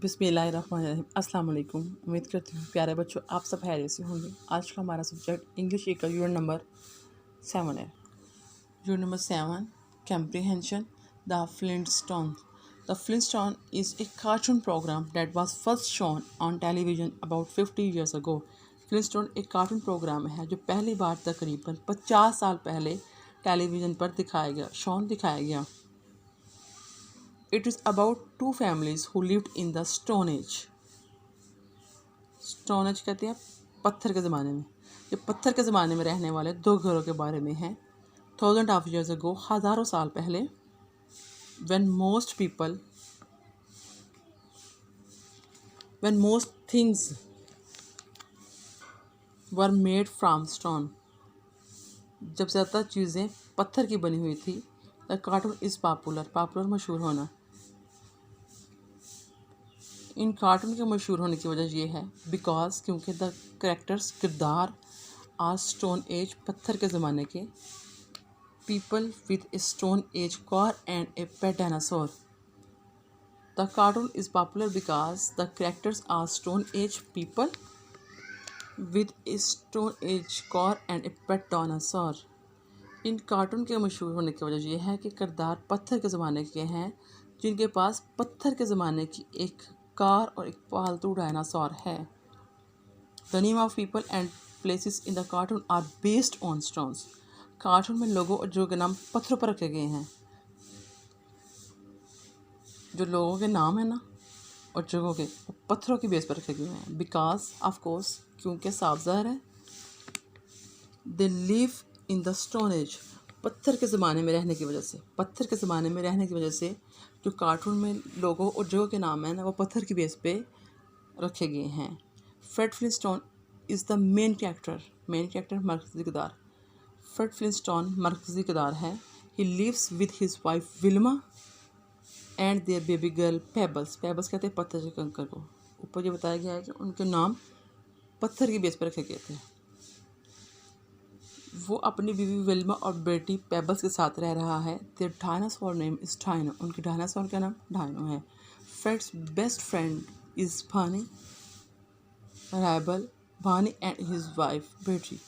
बिस्मिल्लाहिर्रहमानिर्रहीम। अस्सलाम वालेकुम। उम्मीद करती हूँ प्यारे बच्चों आप सब खैरियत से होंगे। आज का हमारा सब्जेक्ट इंग्लिश का यूनिट नंबर 7 है। Unit number 7 comprehension the Flintstones. The Flintstones is a cartoon program that was first shown on television about 50 years ago. Flintstone एक कार्टून प्रोग्राम है जो पहली बार तकरीबन 50 साल पहले टेलीविज़न पर दिखाया गया। It is about two families who lived in the Stone Age. Stone Age कहते हैं पत्थर के ज़माने में। ये पत्थर के ज़माने में रहने वाले दो घरों के बारे में है। Thousands of years ago, हज़ारों साल पहले, when most things were made from stone, जब ज़्यादा चीज़ें पत्थर की बनी हुई थी, the cartoon is popular मशहूर होना। इन कार्टून के मशहूर होने की वजह ये है बिकॉज क्योंकि द कैरेक्टर्स किरदार आर स्टोन एज पत्थर के ज़माने के people with a stone age car and a pet dinosaur. The cartoon is popular because the characters are stone age people with a stone age car and a pet dinosaur. इन cartoon के मशहूर होने की वजह यह है कि किरदार पत्थर के ज़माने के हैं जिनके पास पत्थर के ज़माने की एक कार और एक पालतू डायनासोर है। The name of people and places in the cartoon are based on stones. Cartoon में लोगों और जगहों के नाम पत्थरों पर रखे गए हैं। जो लोगों के नाम है ना और जगहों के पत्थरों की बेस पर रखे गए हैं बिकॉज ऑफ कोर्स क्योंकि साफ ज़ाहिर है they live in the stone age. पत्थर के ज़माने में रहने की वजह से जो कार्टून में लोगों और जगहों के नाम हैं ना वो पत्थर की बेस पे रखे गए हैं। Fred Flintstone is the main character मरकज़ी किरदार। फ्रेड फ्लिंटस्टोन मरकज़ी किरदार है। ही lives with his wife Wilma and their baby girl Pebbles कहते हैं पत्थर के कंकर को। ऊपर ये बताया गया है कि उनके नाम पत्थर की बेस पर रखे गए थे। वो अपनी बीवी विल्मा और बेटी पेबल्स के साथ रह रहा है। Their dinosaur name is Dino. उनके डायनासोर का नाम डायनो है। Friends best friend is Barney Barney and his wife Betty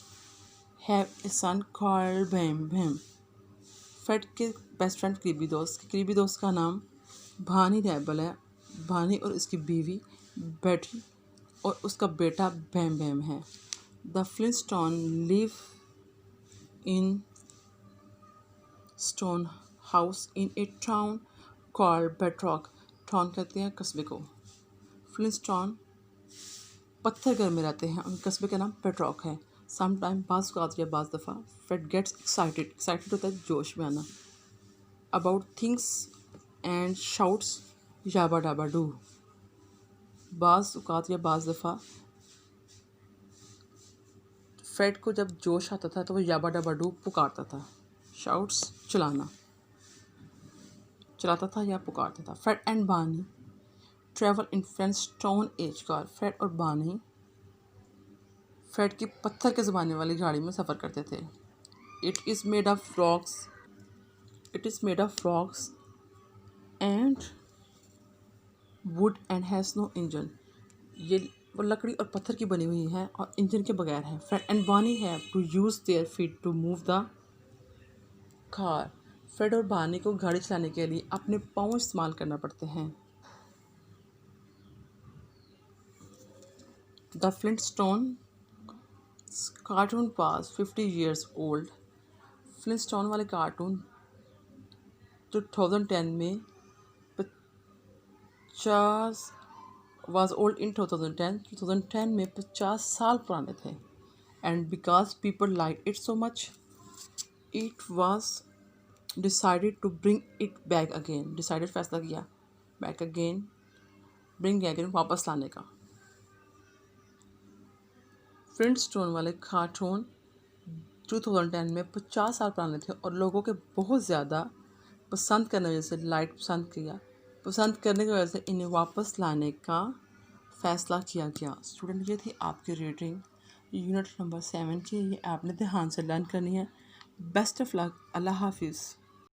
have a son called भीम। फ्रेड के बेस्ट फ्रेंड करीबी दोस्त का नाम बानी रैबल है। बानी और उसकी बीवी बेटी और उसका बेटा भैम है। The Flintstone live in stone house in a town called Bedrock. Town कहते हैं कस्बे को। फ्लिंटस्टोन पत्थर घर में रहते हैं। उन कस्बे का नाम पेट्रॉक है। समटाइम बाज़ दफ़ा फ्रेड गेट्स एक्साइटेड होता है जोश में आना about things and shouts yabba dabba doo. बाज़ दफ़ा फ्रेड को जब जोश आता था तो वो याबा डाबा डू पुकारता था। शाउट्स चलाता था या पुकारता था। Fred and Barney travel in Flintstone age car. Fred और बानी फ्रेड की पत्थर के ज़माने वाली गाड़ी में सफ़र करते थे। It is made of rocks and wood and has no engine. ये वो लकड़ी और पत्थर की बनी हुई है और इंजन के बगैर है। Fred and Barney have to use their feet to move the car. Fred और बानी को गाड़ी चलाने के लिए अपने पाँव इस्तेमाल करना पड़ते हैं। The Flintstone cartoon pass 50 years old. Flintstone वाले कार्टून 2010 में 50 was old in 2010 में 50 साल पुराने थे। And because people like it so much it was decided to bring it back again। फैसला किया bring again वापस लाने का। फ्लिंटस्टोन वाले कार्टून 2010 में 50 साल पुराने थे और लोगों के बहुत ज़्यादा पसंद करने की वजह से इन्हें वापस लाने का फ़ैसला किया गया। स्टूडेंट ये थी आपकी रीडिंग यूनिट नंबर 7 की। ये आपने ध्यान से लर्न करनी है। Best of luck. अल्लाह हाफिज़।